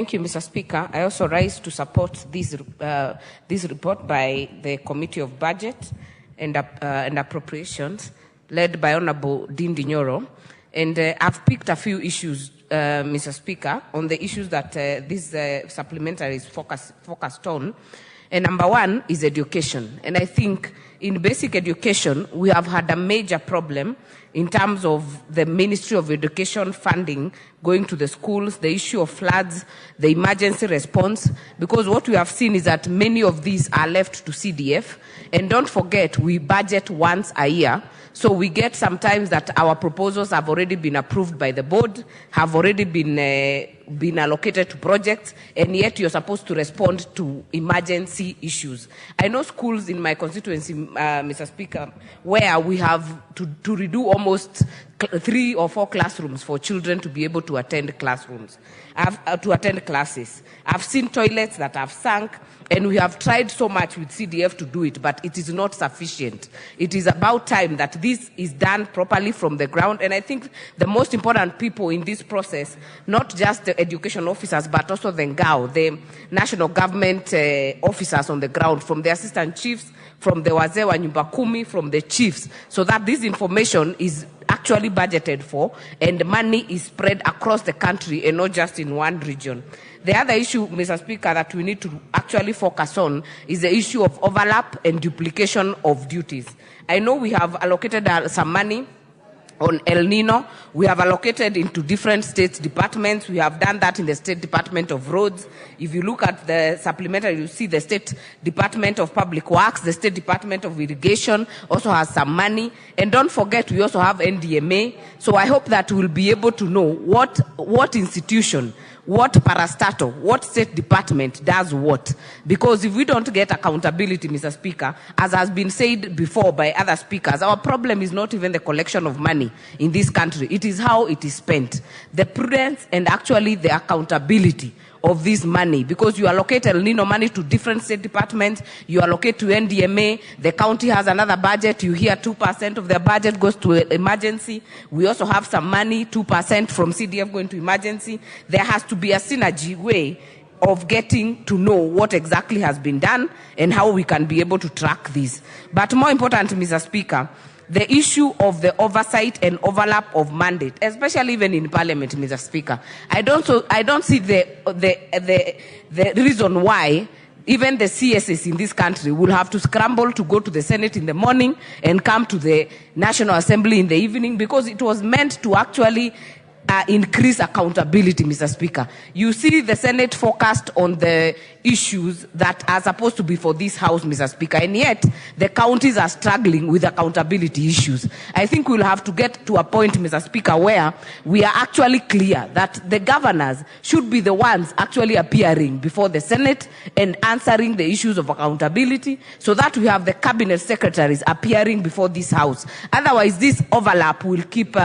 Thank you, Mr. Speaker. I also rise to support this report by the Committee of Budget and Appropriations, led by Honorable Dean Dinyoro. And I've picked a few issues, Mr. Speaker, on the issues that this supplementary is focused on. And number one is education. And I think in basic education, we have had a major problem in terms of the Ministry of Education funding going to the schools, the issue of floods, the emergency response, because what we have seen is that many of these are left to CDF. And don't forget, we budget once a year. So we get sometimes that our proposals have already been approved by the board, have already been allocated to projects, and yet you're supposed to respond to emergency issues. I know schools in my constituency, Mr. Speaker, where we have to redo almost 3 or 4 classrooms for children to be able to attend classes. I've seen toilets that have sunk, and we have tried so much with CDF to do it, but it is not sufficient. It is about time that this is done properly from the ground, and I think the most important people in this process, not just the education officers, but also the NGAO, the national government officers on the ground, from the assistant chiefs, from the wazee wa nyumba kumi, from the chiefs, so that this information is actually budgeted for and money is spread across the country and not just in one region. The other issue, Mr. Speaker, that we need to actually focus on is the issue of overlap and duplication of duties. I know we have allocated some money on El Nino. We have allocated into different state departments. We have done that in the State Department of Roads. If you look at the supplementary, you see the State Department of Public Works, the State Department of Irrigation also has some money. And don't forget, we also have NDMA. So I hope that we'll be able to know what institution, what parastatal, what state department does what. Because if we don't get accountability, Mr. Speaker, as has been said before by other speakers, our problem is not even the collection of money in this country. It is how it is spent. The prudence and actually the accountability of this money, because you allocate El Nino money to different state departments, you allocate to NDMA, the county has another budget, you hear 2% of their budget goes to emergency. We also have some money, 2% from CDF going to emergency. There has to be a synergy way of getting to know what exactly has been done and how we can be able to track this. But more important, Mr. Speaker, the issue of the oversight and overlap of mandate, especially even in Parliament, Mr. Speaker. I don't see the reason why even the CSs in this country will have to scramble to go to the Senate in the morning and come to the National Assembly in the evening, because it was meant to actually increase accountability, Mr. Speaker. You see the Senate focused on the issues that are supposed to be for this House, Mr. Speaker, and yet the counties are struggling with accountability issues. I think we'll have to get to a point, Mr. Speaker, where we are actually clear that the governors should be the ones actually appearing before the Senate and answering the issues of accountability, so that we have the cabinet secretaries appearing before this House. Otherwise, this overlap will keep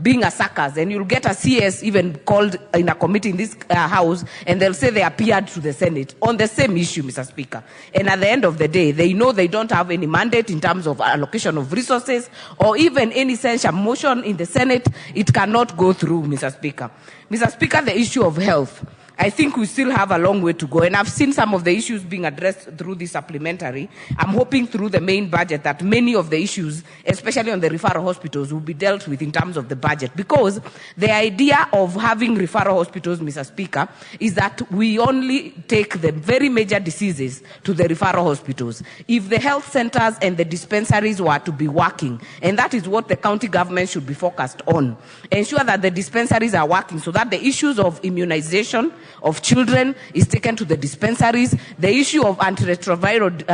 being a circus, and you'll get a CS even called in a committee in this House, and they'll say they appeared to the Senate on the same issue, Mr. Speaker. And at the end of the day, they know they don't have any mandate in terms of allocation of resources or even any censure motion in the Senate. It cannot go through, Mr. Speaker. Mr. Speaker, the issue of health, I think we still have a long way to go, and I've seen some of the issues being addressed through this supplementary. I'm hoping through the main budget that many of the issues, especially on the referral hospitals, will be dealt with in terms of the budget, because the idea of having referral hospitals, Mr. Speaker, is that we only take the very major diseases to the referral hospitals. If the health centers and the dispensaries were to be working, and that is what the county government should be focused on, ensure that the dispensaries are working so that the issues of immunization of children is taken to the dispensaries. The issue of antiretroviral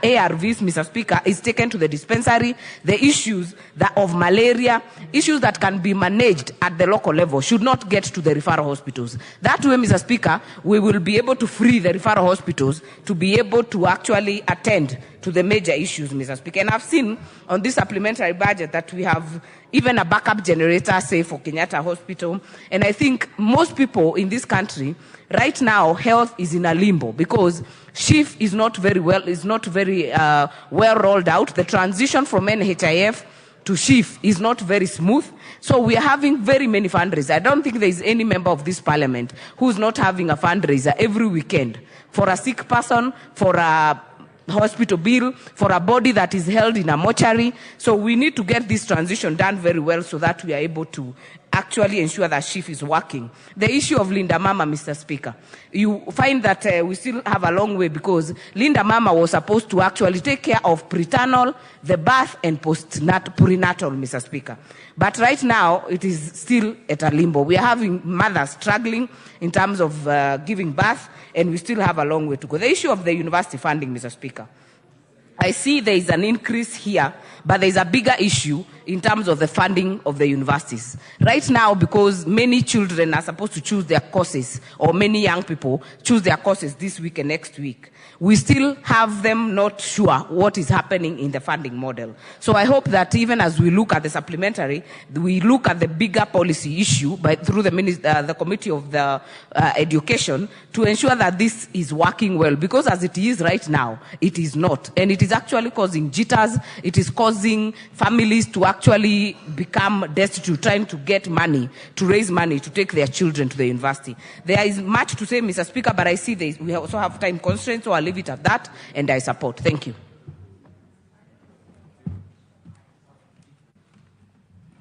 ARVs, Mr. Speaker, is taken to the dispensary. The issues of malaria, issues that can be managed at the local level, should not get to the referral hospitals. That way, Mr. Speaker, we will be able to free the referral hospitals to be able to actually attend to the major issues, Mr. Speaker. And I've seen on this supplementary budget that we have even a backup generator, say, for Kenyatta Hospital. And I think most people in this country, right now, health is in a limbo, because SHIF is not very well rolled out. The transition from NHIF to SHIF is not very smooth. So we are having very many fundraisers. I don't think there is any member of this parliament who's not having a fundraiser every weekend for a sick person, for a hospital bill, for a body that is held in a mortuary. So we need to get this transition done very well so that we are able to actually ensure that SHIF is working. The issue of Linda Mama, Mr. Speaker, you find that we still have a long way, because Linda Mama was supposed to actually take care of prenatal, the birth, and prenatal, Mr. Speaker. But right now, it is still at a limbo. We are having mothers struggling in terms of giving birth, and we still have a long way to go. The issue of the university funding, Mr. Speaker, I see there is an increase here, but there is a bigger issue in terms of the funding of the universities. Right now, because many children are supposed to choose their courses, or many young people choose their courses this week and next week, we still have them not sure what is happening in the funding model. So I hope that even as we look at the supplementary, we look at the bigger policy issue through the Committee of the Education, to ensure that this is working well, because as it is right now, it is not. And it is actually causing jitters. It is causing families to actually become destitute, trying to get money, to raise money, to take their children to the university. There is much to say, Mr. Speaker, but I see we also have time constraints, so I'll leave it at that, and I support. Thank you.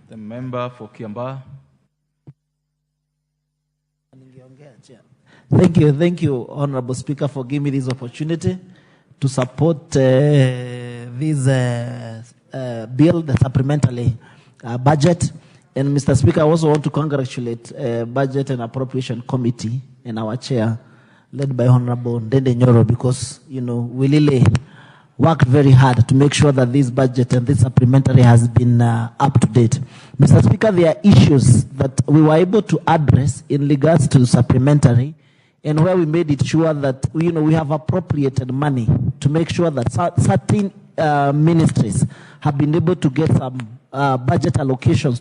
The member for Kiambaa. Thank you, Honorable Speaker, for giving me this opportunity to support this bill, the supplementary budget. And Mr. Speaker, I also want to congratulate Budget and Appropriation Committee and our chair, led by Honorable Ndende Nyoro, because, we really worked very hard to make sure that this budget and this supplementary has been up to date. Mr. Speaker, there are issues that we were able to address in regards to the supplementary, and where we made it sure that we have appropriated money to make sure that certain ministries have been able to get some budget allocations